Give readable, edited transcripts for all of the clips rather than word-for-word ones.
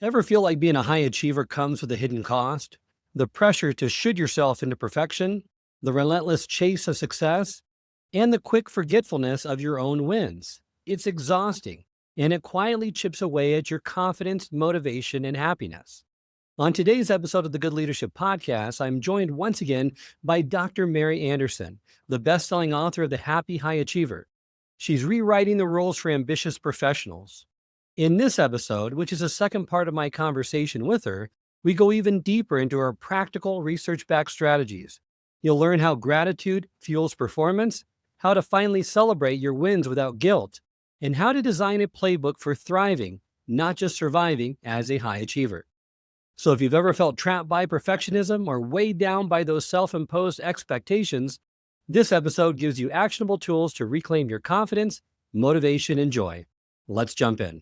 Ever feel like being a high achiever comes with a hidden cost? The pressure to should yourself into perfection, the relentless chase of success, and the quick forgetfulness of your own wins. It's exhausting, and it quietly chips away at your confidence, motivation, and happiness. On today's episode of the Good Leadership Podcast, I'm joined once again by Dr. Mary Anderson, the best-selling author of The Happy High Achiever. She's rewriting the roles for ambitious professionals. In this episode, which is a second part of my conversation with her, we go even deeper into her practical research-backed strategies. You'll learn how gratitude fuels performance, how to finally celebrate your wins without guilt, and how to design a playbook for thriving, not just surviving as a high achiever. So if you've ever felt trapped by perfectionism or weighed down by those self-imposed expectations, this episode gives you actionable tools to reclaim your confidence, motivation, and joy. Let's jump in.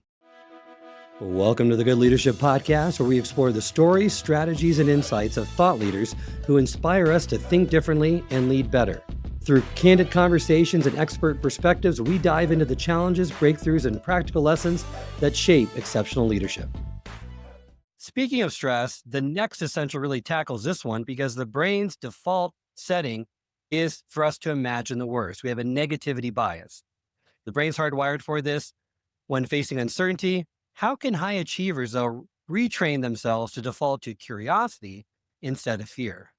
Welcome to the Good Leadership Podcast, where we explore the stories, strategies, and insights of thought leaders who inspire us to think differently and lead better. Through candid conversations and expert perspectives, we dive into the challenges, breakthroughs, and practical lessons that shape exceptional leadership. Speaking of stress, the next essential really tackles this one because the brain's default setting is for us to imagine the worst. We have a negativity bias. The brain's hardwired for this. When facing uncertainty, how can high achievers, though, retrain themselves to default to curiosity instead of fear?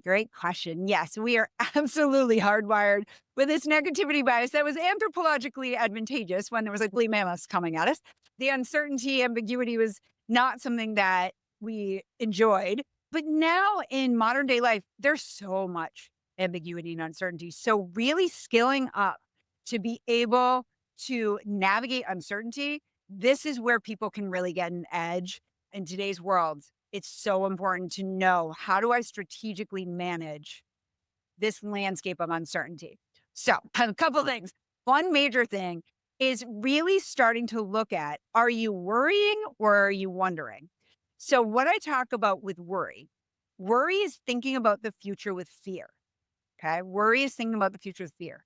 Great question. Yes, we are absolutely hardwired with this negativity bias that was anthropologically advantageous when there was like woolly mammoths coming at us. The uncertainty, ambiguity was not something that we enjoyed. But now in modern day life, there's so much ambiguity and uncertainty. So really skilling up to be able to navigate uncertainty, this is where people can really get an edge in today's world. It's so important to know, how do I strategically manage this landscape of uncertainty? So a couple things. One major thing is really starting to look at, are you worrying or are you wondering? So what I talk about with worry is thinking about the future with fear. Okay. Worry is thinking about the future with fear.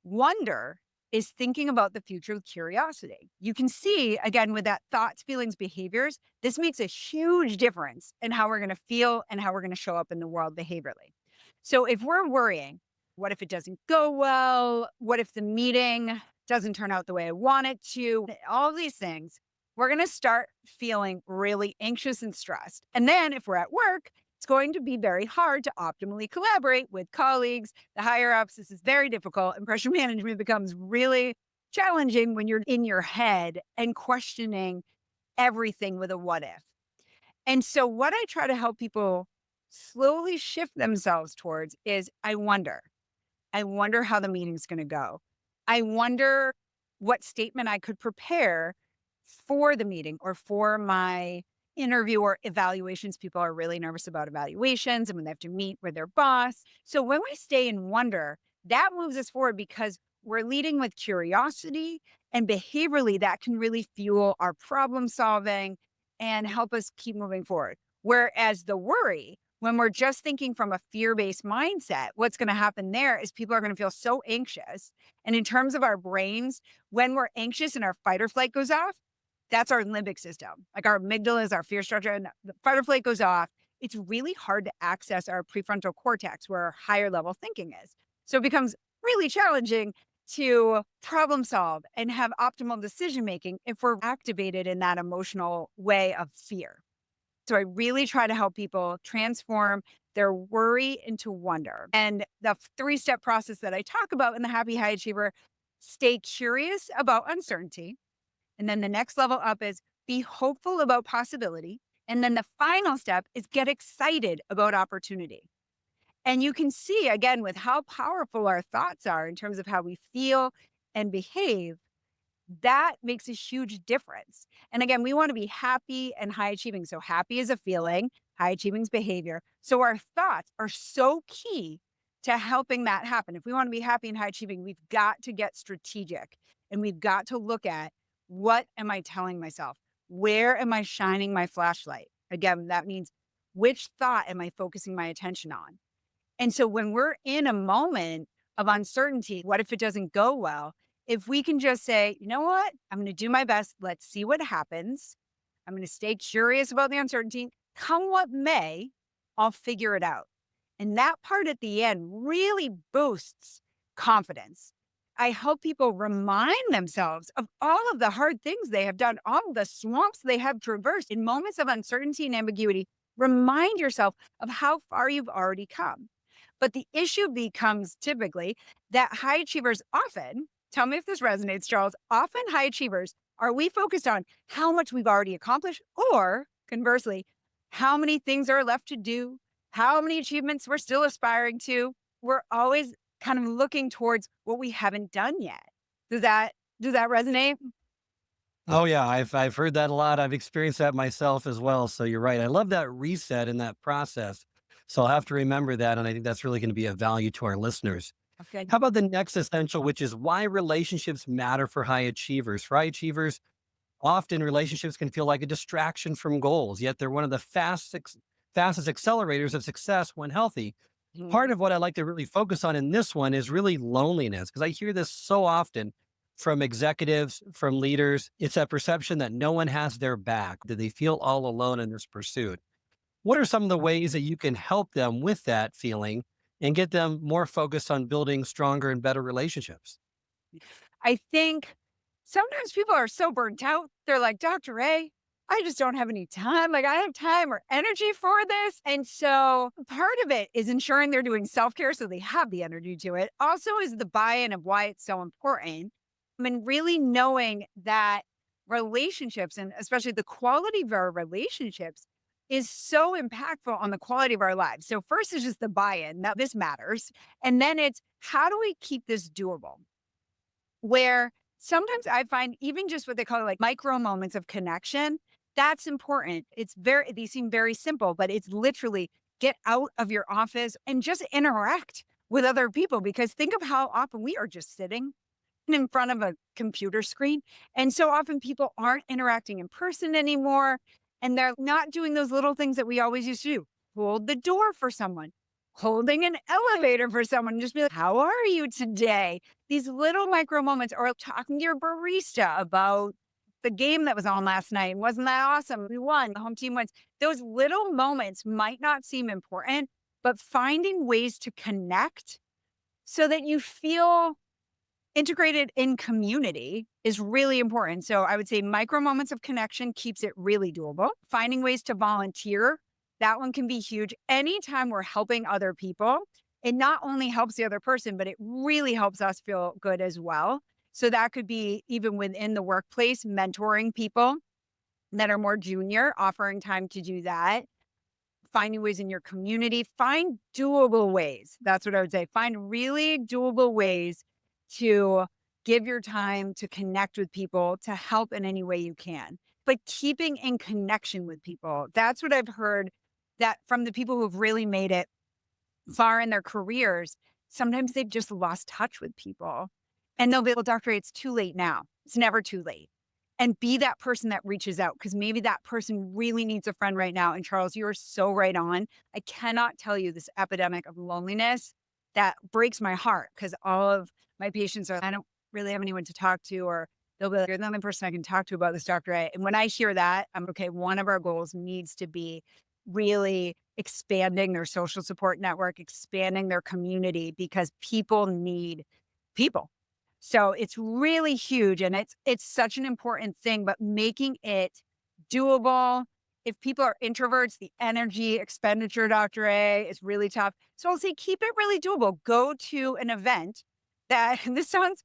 Wonder is thinking about the future with curiosity. You can see, again, with that thoughts, feelings, behaviors, this makes a huge difference in how we're going to feel and how we're going to show up in the world behaviorally. So if we're worrying, what if it doesn't go well? What if the meeting doesn't turn out the way I want it to? All these things, we're going to start feeling really anxious and stressed. And then if we're at work, it's going to be very hard to optimally collaborate with colleagues, the higher ups. This is very difficult, and pressure management becomes really challenging when you're in your head and questioning everything with a what if. And so what I try to help people slowly shift themselves towards is, I wonder how the meeting's going to go. I wonder what statement I could prepare for the meeting or for my interview or evaluations. People are really nervous about evaluations and when they have to meet with their boss. So when we stay in wonder, that moves us forward because we're leading with curiosity, and behaviorally that can really fuel our problem solving and help us keep moving forward. Whereas the worry, when we're just thinking from a fear-based mindset, what's going to happen there is people are going to feel so anxious. And in terms of our brains, when we're anxious and our fight or flight goes off, that's our limbic system. Like our amygdala is our fear structure, and the fight or flight goes off. It's really hard to access our prefrontal cortex where our higher level thinking is. So it becomes really challenging to problem solve and have optimal decision making if we're activated in that emotional way of fear. So I really try to help people transform their worry into wonder. And the 3-step process that I talk about in the Happy High Achiever: stay curious about uncertainty. And then the next level up is be hopeful about possibility. And then the final step is get excited about opportunity. And you can see, again, with how powerful our thoughts are in terms of how we feel and behave, that makes a huge difference. And again, we want to be happy and high achieving. So happy is a feeling, high achieving is behavior. So our thoughts are so key to helping that happen. If we want to be happy and high achieving, we've got to get strategic, and we've got to look at, what am I telling myself? Where am I shining my flashlight? Again, that means, which thought am I focusing my attention on? And so when we're in a moment of uncertainty, what if it doesn't go well? If we can just say, you know what, I'm going to do my best. Let's see what happens. I'm going to stay curious about the uncertainty. Come what may, I'll figure it out. And that part at the end really boosts confidence. I hope people remind themselves of all of the hard things they have done, all of the swamps they have traversed in moments of uncertainty and ambiguity. Remind yourself of how far you've already come. But the issue becomes typically that high achievers often, tell me if this resonates, Charles, often high achievers, are we focused on how much we've already accomplished? Or conversely, how many things are left to do? How many achievements we're still aspiring to? We're always kind of looking towards what we haven't done yet. Does that does that resonate? Oh yeah, I've heard that a lot. I've experienced that myself as well. So you're right. I love that reset in that process. So I'll have to remember that. And I think that's really going to be a value to our listeners. Okay. How about the next essential, which is why relationships matter for high achievers? For high achievers, often relationships can feel like a distraction from goals, yet they're one of the fastest accelerators of success when healthy. Mhm. Part of what I like to really focus on in this one is really loneliness, because I hear this so often from executives, from leaders. It's that perception that no one has their back, that they feel all alone in this pursuit. What are some of the ways that you can help them with that feeling and get them more focused on building stronger and better relationships? I think sometimes people are so burnt out. They're like, Dr. A, I just don't have any time. Like, I have time or energy for this. And so part of it is ensuring they're doing self care so they have the energy to it. Also, is the buy in of why it's so important. I mean, really knowing that relationships and especially the quality of our relationships is so impactful on the quality of our lives. So, first is just the buy in that this matters. And then it's how do we keep this doable? Where sometimes I find even just what they call like micro moments of connection, that's important. These seem very simple, but it's literally get out of your office and just interact with other people because think of how often we are just sitting in front of a computer screen. And so often people aren't interacting in person anymore. And they're not doing those little things that we always used to do. Hold the door for someone, holding an elevator for someone, just be like, how are you today? These little micro moments, or talking to your barista about the game that was on last night. Wasn't that awesome? We won. The home team wins. Those little moments might not seem important, but finding ways to connect so that you feel integrated in community is really important. So I would say micro moments of connection keeps it really doable. Finding ways to volunteer, that one can be huge. Anytime we're helping other people, it not only helps the other person, but it really helps us feel good as well. So that could be even within the workplace, mentoring people that are more junior, offering time to do that, finding ways in your community, find doable ways. That's what I would say. Find really doable ways to give your time to connect with people, to help in any way you can. But keeping in connection with people. That's what I've heard that from the people who've really made it far in their careers, sometimes they've just lost touch with people. And they'll be, well, doctor, it's too late now. It's never too late. And be that person that reaches out because maybe that person really needs a friend right now. And Charles, you are so right on. I cannot tell you this epidemic of loneliness that breaks my heart because all of my patients are, I don't really have anyone to talk to, or they'll be like, you're the only person I can talk to about this, Dr. A. And when I hear that, I'm okay. One of our goals needs to be really expanding their social support network, expanding their community because people need people. So it's really huge and it's such an important thing, but making it doable. If people are introverts, the energy expenditure, Dr. A, is really tough. So I'll say keep it really doable. Go to an event that this sounds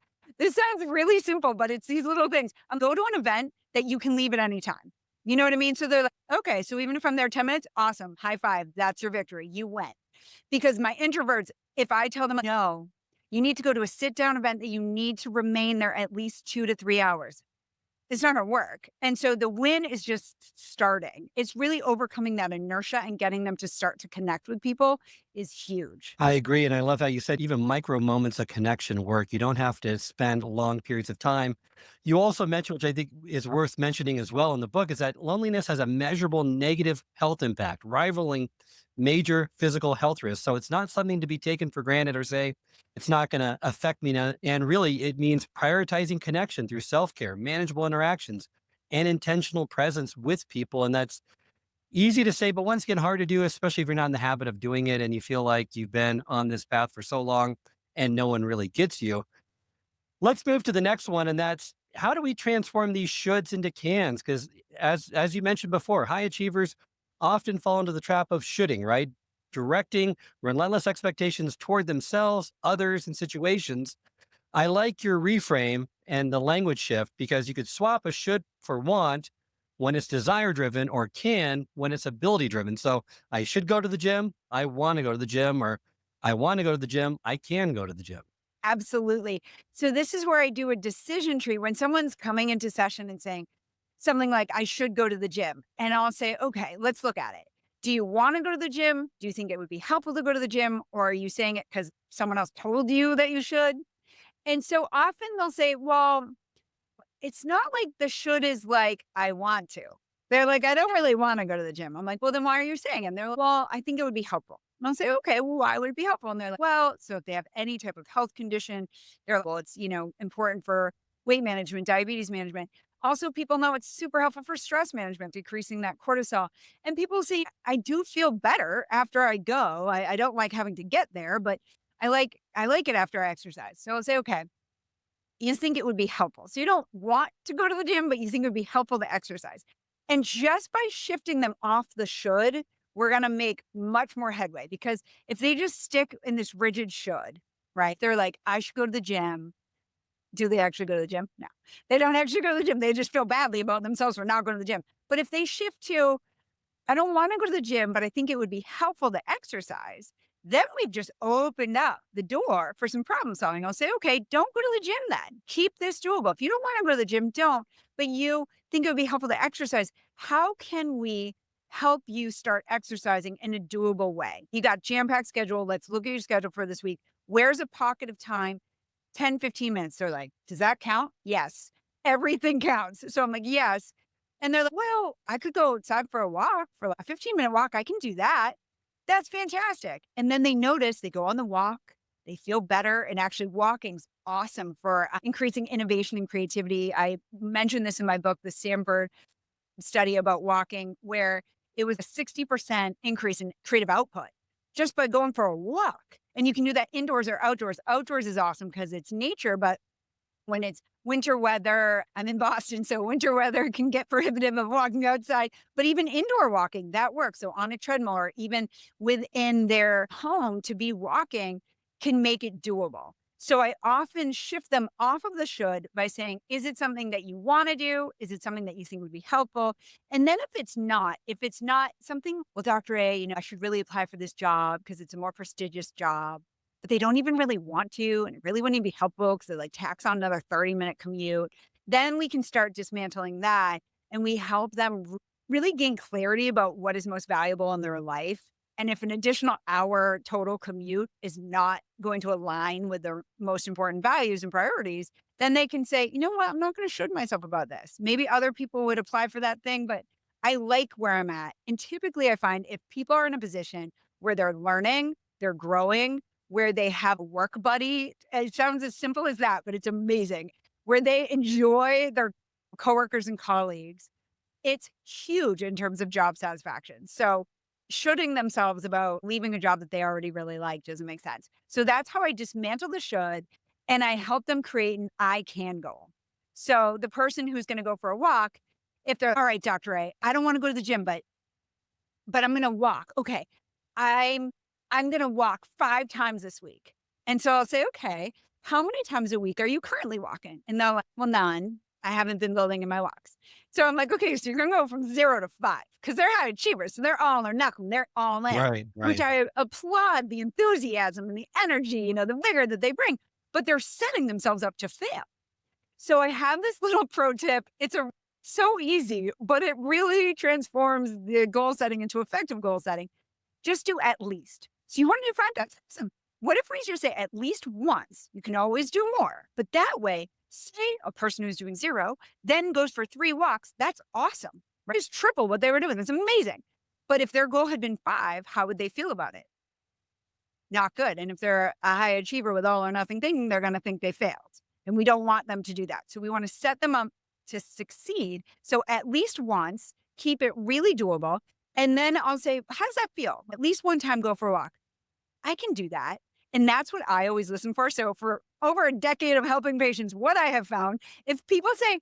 really simple, but it's these little things. Go to an event that you can leave at any time. You know what I mean? So they're like, okay, so even if I'm there 10 minutes, awesome. High five. That's your victory. You went. Because my introverts, if I tell them, no, you need to go to a sit down event that you need to remain there at least 2 to 3 hours. It's not gonna work. And so the win is just starting. It's really overcoming that inertia and getting them to start to connect with people is huge. I agree. And I love how you said even micro moments of connection work. You don't have to spend long periods of time. You also mentioned, which I think is worth mentioning as well in the book, is that loneliness has a measurable negative health impact, rivaling major physical health risks. So it's not something to be taken for granted or say, it's not going to affect me now. And really, it means prioritizing connection through self care, manageable interactions, and intentional presence with people. And that's easy to say, but once again, hard to do, especially if you're not in the habit of doing it and you feel like you've been on this path for so long and no one really gets you. Let's move to the next one, and that's how do we transform these shoulds into cans? Because as you mentioned before, high achievers often fall into the trap of shoulding, right? Directing relentless expectations toward themselves, others, and situations. I like your reframe and the language shift because you could swap a should for want when it's desire driven or can when it's ability driven. So I should go to the gym. I want to go to the gym, or I want to go to the gym. I can go to the gym. Absolutely. So this is where I do a decision tree when someone's coming into session and saying something like, I should go to the gym. And I'll say, okay, let's look at it. Do you want to go to the gym? Do you think it would be helpful to go to the gym? Or are you saying it because someone else told you that you should? And so often they'll say, well, it's not like the should is like, I want to. They're like, I don't really want to go to the gym. I'm like, well, then why are you saying it? And they're like, well, I think it would be helpful. And I'll say, okay, well, why would it be helpful? And they're like, well, so if they have any type of health condition, they're like, well, it's, important for weight management, diabetes management. Also, people know it's super helpful for stress management, decreasing that cortisol. And people say, I do feel better after I go. I don't like having to get there, but I like it after I exercise. So I'll say, okay, you think it would be helpful. So you don't want to go to the gym, but you think it would be helpful to exercise. And just by shifting them off the should, we're going to make much more headway because if they just stick in this rigid should, right? They're like, I should go to the gym. Do they actually go to the gym? No, they don't actually go to the gym. They just feel badly about themselves for not going to the gym. But if they shift to, I don't want to go to the gym, but I think it would be helpful to exercise. Then we've just opened up the door for some problem solving. I'll say, okay, don't go to the gym then. Keep this doable. If you don't want to go to the gym, don't. But you think it would be helpful to exercise. How can we help you start exercising in a doable way? You got jam-packed schedule. Let's look at your schedule for this week. Where's a pocket of time? 10, 15 minutes. They're like, does that count? Yes. Everything counts. So I'm like, yes. And they're like, well, I could go outside for a walk, for like a 15-minute walk. I can do that. That's fantastic. And then they notice they go on the walk, they feel better. And actually, walking's awesome for increasing innovation and creativity. I mentioned this in my book, The Stanford Study about walking, where it was a 60% increase in creative output just by going for a walk. And you can do that indoors or outdoors. Outdoors is awesome because it's nature, but when it's winter weather, I'm in Boston, so winter weather can get prohibitive of walking outside, but even indoor walking, that works. So on a treadmill or even within their home to be walking can make it doable. So I often shift them off of the should by saying, is it something that you want to do? Is it something that you think would be helpful? And then if it's not something, well, Dr. A, I should really apply for this job because it's a more prestigious job, but they don't even really want to, and it really wouldn't even be helpful because they like tax on another 30-minute commute. Then we can start dismantling that and we help them really gain clarity about what is most valuable in their life. And if an additional hour total commute is not going to align with their most important values and priorities, then they can say, you know what, I'm not going to should myself about this. Maybe other people would apply for that thing, but I like where I'm at. And typically I find if people are in a position where they're learning, they're growing, where they have a work buddy. It sounds as simple as that, but it's amazing. Where they enjoy their coworkers and colleagues. It's huge in terms of job satisfaction. So shoulding themselves about leaving a job that they already really like doesn't make sense. So that's how I dismantle the should and I help them create an I can goal. So the person who's going to go for a walk, if they're all right, Dr. A, I don't want to go to the gym, but I'm gonna walk. Okay. I'm gonna walk 5 times this week. And so I'll say, okay, how many times a week are you currently walking? And they're like, well, none. I haven't been building in my walks. So I'm like, okay, so you're gonna go from 0 to 5 because they're high achievers. So they're all or nothing. They're all in, Right, which right. I applaud the enthusiasm and the energy, the vigor that they bring, but they're setting themselves up to fail. So I have this little pro tip. It's so easy, but it really transforms the goal setting into effective goal setting. Just do at least. So you want to do 5 times. Awesome. What if we just say at least once? You can always do more. But that way, say a person who's doing 0, then goes for 3 walks. That's awesome. Right? Just triple what they were doing. That's amazing. But if their goal had been 5, how would they feel about it? Not good. And if they're a high achiever with all or nothing thinking, they're going to think they failed. And we don't want them to do that. So we want to set them up to succeed. So at least once, keep it really doable. And then I'll say, how does that feel? At least one time, go for a walk. I can do that. And that's what I always listen for. So for over a decade of helping patients, what I have found, if people say,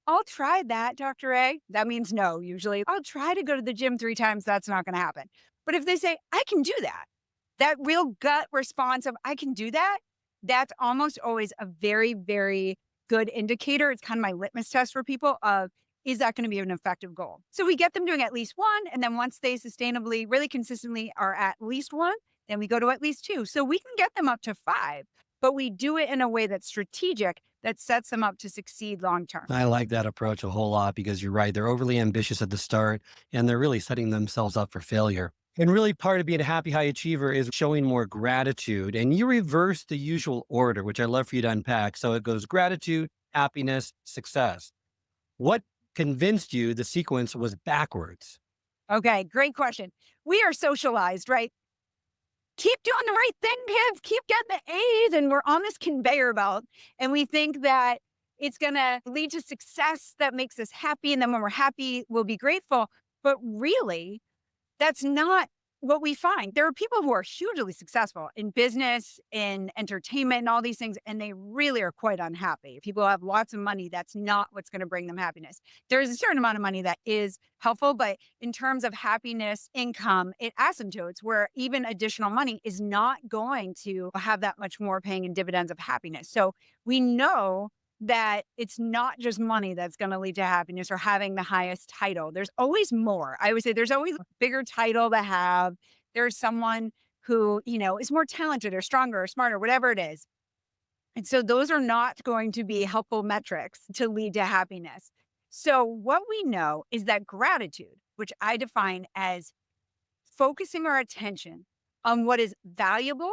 I'll try that, Dr. A, that means no, usually. I'll try to go to the gym 3 times. That's not going to happen. But if they say, I can do that, that real gut response of, I can do that, that's almost always a very, very good indicator. It's kind of my litmus test for people of, is that going to be an effective goal? So we get them doing at least one. And then once they sustainably, really consistently are at least one, then we go to at least two. So we can get them up to 5, but we do it in a way that's strategic, that sets them up to succeed long term. I like that approach a whole lot because you're right. They're overly ambitious at the start and they're really setting themselves up for failure. And really, part of being a happy high achiever is showing more gratitude. And you reverse the usual order, which I love for you to unpack. So it goes gratitude, happiness, success. What convinced you the sequence was backwards? Okay, great question. We are socialized, right? Keep doing the right thing, kids. Keep getting the A's. And we're on this conveyor belt. And we think that it's going to lead to success that makes us happy. And then when we're happy, we'll be grateful. But really, that's not what we find. There are people who are hugely successful in business, in entertainment, and all these things, and they really are quite unhappy. People who have lots of money, that's not what's going to bring them happiness. There's a certain amount of money that is helpful, but in terms of happiness, income, it asymptotes where even additional money is not going to have that much more paying in dividends of happiness. So we know that it's not just money that's going to lead to happiness or having the highest title. There's always more. I would say there's always a bigger title to have. There's someone who, is more talented or stronger or smarter, whatever it is. And so those are not going to be helpful metrics to lead to happiness. So what we know is that gratitude, which I define as focusing our attention on what is valuable,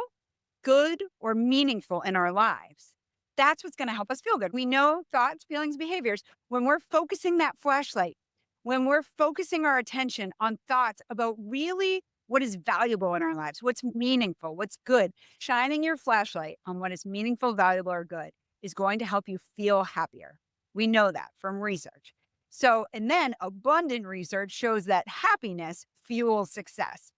good, or meaningful in our lives. That's what's going to help us feel good. We know thoughts, feelings, behaviors. When we're focusing that flashlight, when we're focusing our attention on thoughts about really what is valuable in our lives, what's meaningful, what's good, shining your flashlight on what is meaningful, valuable, or good is going to help you feel happier. We know that from research. So, and then abundant research shows that happiness fuels success.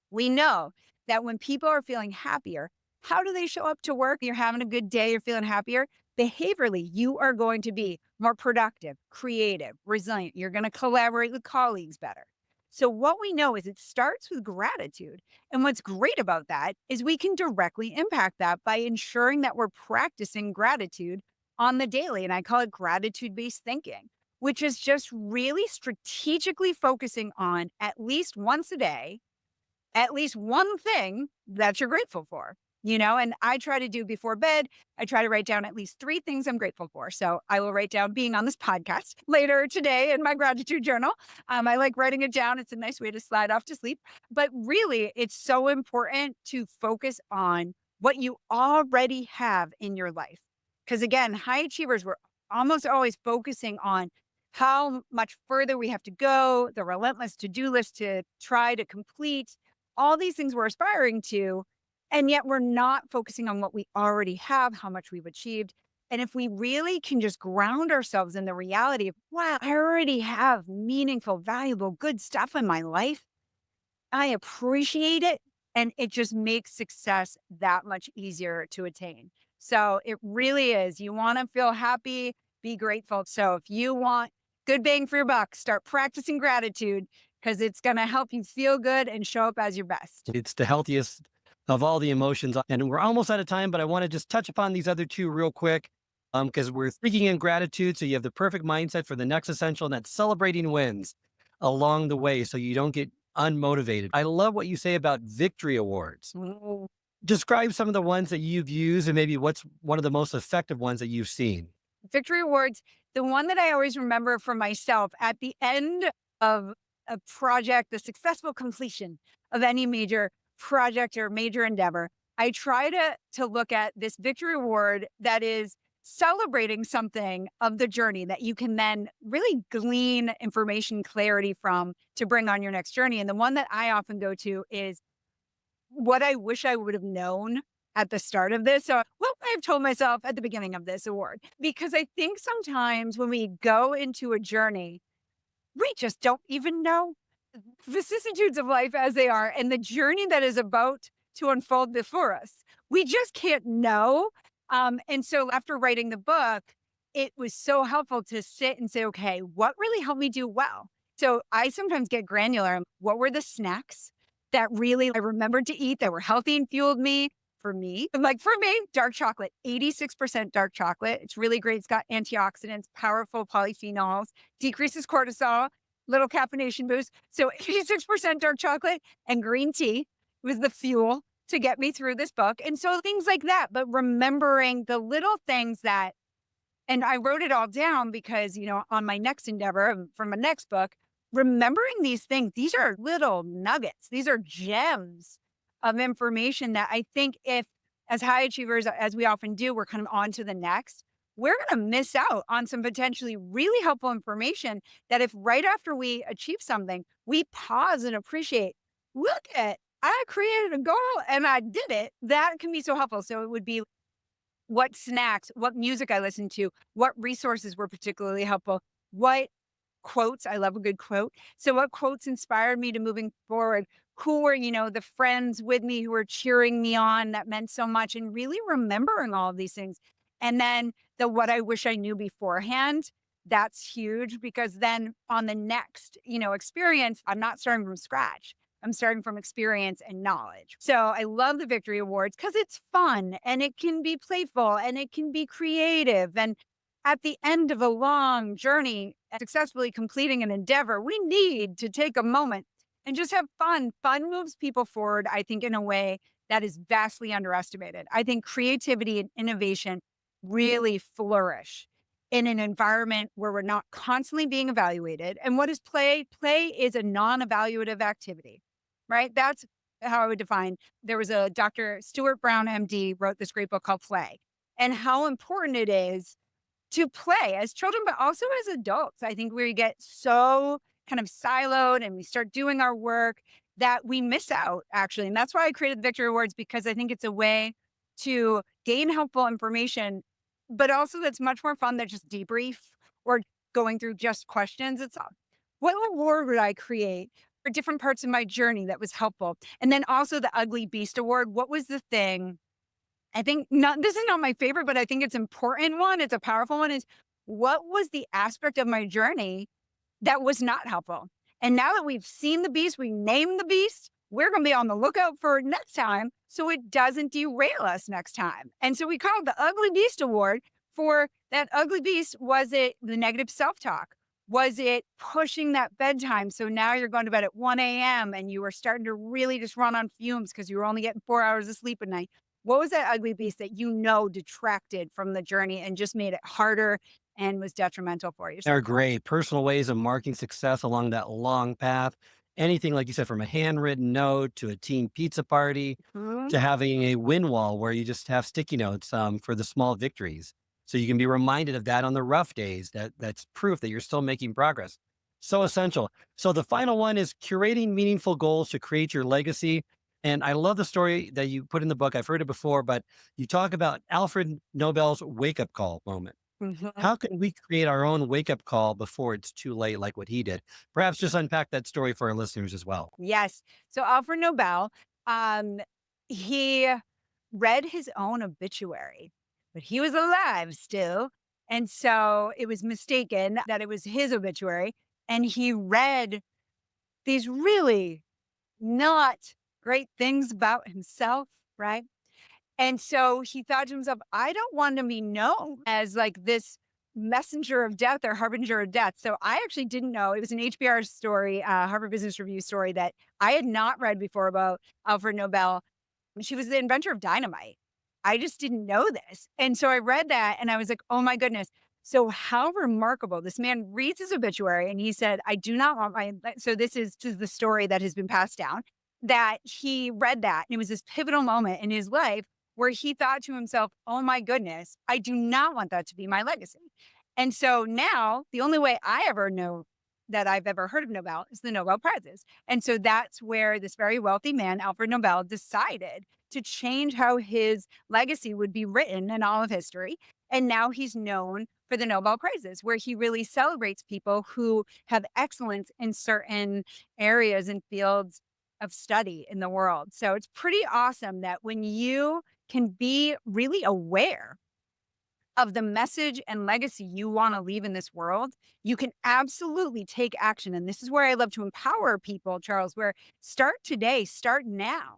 We know that when people are feeling happier, how do they show up to work? You're having a good day, you're feeling happier. Behaviorally, you are going to be more productive, creative, resilient. You're going to collaborate with colleagues better. So, what we know is it starts with gratitude. And what's great about that is we can directly impact that by ensuring that we're practicing gratitude on the daily. And I call it gratitude based thinking, which is just really strategically focusing on at least once a day at least one thing that you're grateful for, and I try to do before bed, I try to write down at least 3 things I'm grateful for. So I will write down being on this podcast later today in my gratitude journal. I like writing it down. It's a nice way to slide off to sleep. But really, it's so important to focus on what you already have in your life. Because again, high achievers, we're almost always focusing on how much further we have to go, the relentless to-do list to try to complete, all these things we're aspiring to, and yet we're not focusing on what we already have, how much we've achieved. And if we really can just ground ourselves in the reality of, wow, I already have meaningful, valuable, good stuff in my life. I appreciate it. And it just makes success that much easier to attain. So it really is. You want to feel happy, be grateful. So if you want good bang for your buck, start practicing gratitude because it's going to help you feel good and show up as your best. It's the healthiest of all the emotions. And we're almost out of time, but I want to just touch upon these other two real quick because we're speaking in gratitude. So you have the perfect mindset for the next essential, and that's celebrating wins along the way so you don't get unmotivated. I love what you say about victory awards. Mm. Describe some of the ones that you've used and maybe what's one of the most effective ones that you've seen. Victory awards, the one that I always remember for myself at the end of a project, the successful completion of any major project or major endeavor, I try to look at this victory award that is celebrating something of the journey that you can then really glean information clarity from to bring on your next journey. And the one that I often go to is what I wish I would have known at the start of this. So, what I've told myself at the beginning of this award, because I think sometimes when we go into a journey, we just don't even know vicissitudes of life as they are and the journey that is about to unfold before us. We just can't know. And so after writing the book, it was so helpful to sit and say, okay, what really helped me do well? So I sometimes get granular. What were the snacks that really I remembered to eat that were healthy and fueled me? For me, dark chocolate, 86% dark chocolate. It's really great. It's got antioxidants, powerful polyphenols, decreases cortisol, little caffeination boost. So 86% dark chocolate and green tea was the fuel to get me through this book. And so things like that, but remembering the little things that, and I wrote it all down because, on my next endeavor from my next book, remembering these things, these are little nuggets. These are gems of information that I think if, as high achievers, as we often do, we're kind of on to the next, we're going to miss out on some potentially really helpful information that if right after we achieve something, we pause and appreciate, look at, I created a goal and I did it. That can be so helpful. So it would be what snacks, what music I listened to, what resources were particularly helpful, what quotes, I love a good quote. So what quotes inspired me to moving forward? Who were, the friends with me who were cheering me on that meant so much and really remembering all of these things. And then the what I wish I knew beforehand, that's huge because then on the next, experience, I'm not starting from scratch. I'm starting from experience and knowledge. So I love the Victory Awards because it's fun and it can be playful and it can be creative. And at the end of a long journey, successfully completing an endeavor, we need to take a moment and just have fun. Fun moves people forward, I think, in a way that is vastly underestimated. I think creativity and innovation really flourish in an environment where we're not constantly being evaluated. And what is play? Play is a non evaluative activity, right? That's how I would define. There was a Dr. Stuart Brown, MD, wrote this great book called Play, and how important it is to play as children, but also as adults. I think we get so kind of siloed and we start doing our work that we miss out actually. And that's why I created the Victory Awards because I think it's a way to gain helpful information, but also that's much more fun than just debrief or going through just questions. It's what award would I create for different parts of my journey that was helpful? And then also the Ugly Beast Award. What was the thing I think not this is not my favorite, but I think it's important one, it's a powerful one, is what was the aspect of my journey that was not helpful? And now that we've seen the beast, we named the beast, we're gonna be on the lookout for it next time so it doesn't derail us next time. And so we called the Ugly Beast Award for that ugly beast. Was it the negative self-talk? Was it pushing that bedtime? So now you're going to bed at 1 a.m. and you were starting to really just run on fumes because you were only getting 4 hours of sleep a night. What was that ugly beast that detracted from the journey and just made it harder and was detrimental for you? So They're great personal ways of marking success along that long path. Anything, like you said, from a handwritten note to a team pizza party mhm. to having a win wall where you just have sticky notes for the small victories. So you can be reminded of that on the rough days. That's proof that you're still making progress. So essential. So the final one is curating meaningful goals to create your legacy. And I love the story that you put in the book. I've heard it before, but you talk about Alfred Nobel's wake up call moment. Mhm. How can we create our own wake up call before it's too late, like what he did? Perhaps just unpack that story for our listeners as well. Yes. So Alfred Nobel, um, he read his own obituary, but he was alive still. And so it was mistaken that it was his obituary. And he read these really not great things about himself, right? And so he thought to himself, I don't want to be known as like this messenger of death or harbinger of death. So I actually didn't know. It was an HBR story, Harvard Business Review story that I had not read before about Alfred Nobel. She was the inventor of dynamite. I just didn't know this. And so I read that and I was like, oh my goodness. So how remarkable. This man reads his obituary and he said, I do not want my, so this is just the story that has been passed down, that he read that. And it was this pivotal moment in his life where he thought to himself, oh my goodness, I do not want that to be my legacy. And so now the only way I ever know that I've ever heard of Nobel is the Nobel Prizes. And so that's where this very wealthy man, Alfred Nobel, decided to change how his legacy would be written in all of history. And now he's known for the Nobel Prizes, where he really celebrates people who have excellence in certain areas and fields of study in the world. So it's pretty awesome that when you can be really aware of the message and legacy you want to leave in this world, you can absolutely take action. And this is where I love to empower people, Charles, where start today, start now.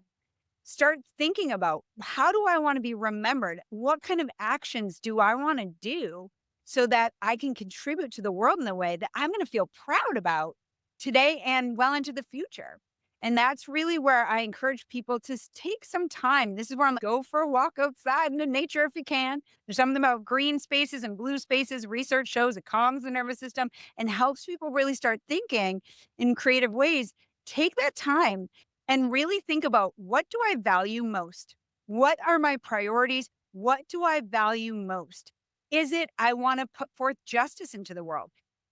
Start thinking about, how do I want to be remembered? What kind of actions do I want to do so that I can contribute to the world in a way that I'm going to feel proud about today and well into the future? And that's really where I encourage people to take some time. This is where I'm like, go for a walk outside into nature if you can. There's something about green spaces and blue spaces. Research shows it calms the nervous system and helps people really start thinking in creative ways. Take that time and really think about, what do I value most? What are my priorities? What do I value most? Is it I want to put forth justice into the world?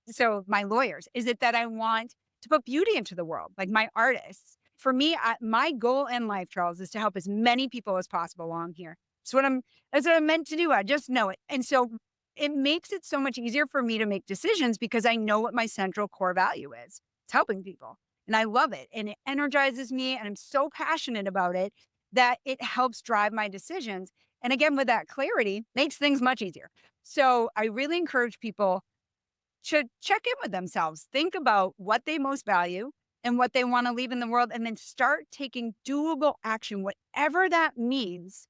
So, my lawyers, is it that I want to put beauty into the world, like my artists? For me, my goal in life, Charles, is to help as many people as possible along here. That's what I'm meant to do. I just know it. And so it makes it so much easier for me to make decisions because I know what my central core value is. It's helping people. And I love it. And it energizes me. And I'm so passionate about it that it helps drive my decisions. And again, with that clarity, makes things much easier. So I really encourage people to check in with themselves, think about what they most value and what they want to leave in the world, and then start taking doable action, whatever that means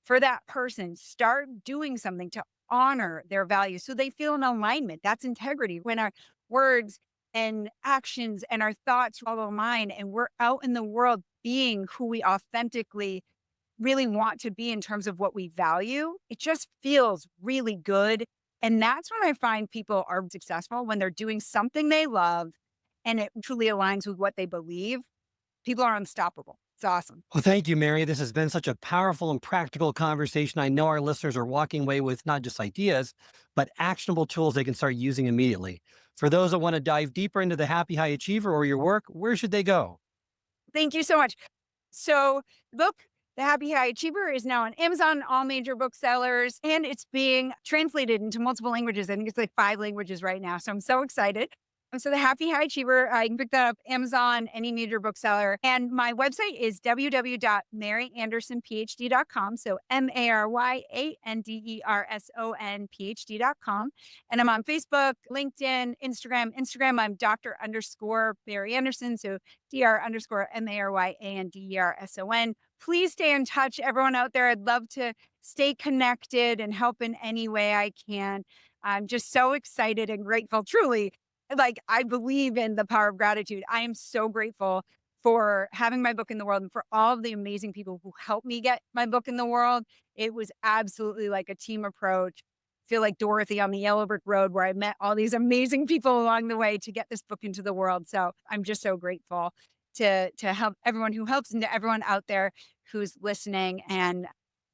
for that person. Start doing something to honor their values so they feel in alignment. That's integrity. When our words and actions and our thoughts follow mine and we're out in the world being who we authentically really want to be in terms of what we value, it just feels really good. And that's when I find people are successful, when they're doing something they love and it truly aligns with what they believe. People are unstoppable. It's awesome. Well, thank you, Mary. This has been such a powerful and practical conversation. I know our listeners are walking away with not just ideas, but actionable tools they can start using immediately. For those that want to dive deeper into the Happy High Achiever or your work, where should they go? Thank you so much. So the book, The Happy High Achiever, is now on Amazon, all major booksellers, and it's being translated into multiple languages. I think it's like 5 languages right now. So I'm so excited. And so The Happy High Achiever, you can pick that up Amazon, any major bookseller. And my website is www.maryandersonphd.com. So MaryandersonPhD.com. And I'm on Facebook, LinkedIn, Instagram. Instagram, I'm Dr._Mary Anderson. So Dr._MaryanDerson. Please stay in touch, everyone out there. I'd love to stay connected and help in any way I can. I'm just so excited and grateful, truly. Like, I believe in the power of gratitude. I am so grateful for having my book in the world and for all of the amazing people who helped me get my book in the world. It was absolutely like a team approach. I feel like Dorothy on the Yellow Brick Road, where I met all these amazing people along the way to get this book into the world. So I'm just so grateful to help everyone who helps and to everyone out there who's listening, and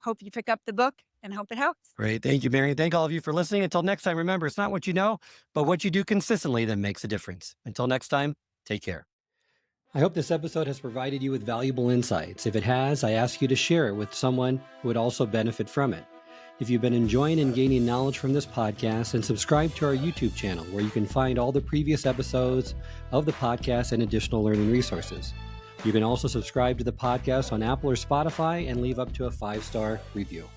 hope you pick up the book and hope it helps. Great. Thank you, Mary. Thank all of you for listening. Until next time, remember, it's not what you know, but what you do consistently that makes a difference. Until next time, take care. I hope this episode has provided you with valuable insights. If it has, I ask you to share it with someone who would also benefit from it. If you've been enjoying and gaining knowledge from this podcast, then subscribe to our YouTube channel, where you can find all the previous episodes of the podcast and additional learning resources. You can also subscribe to the podcast on Apple or Spotify and leave up to a 5-star review.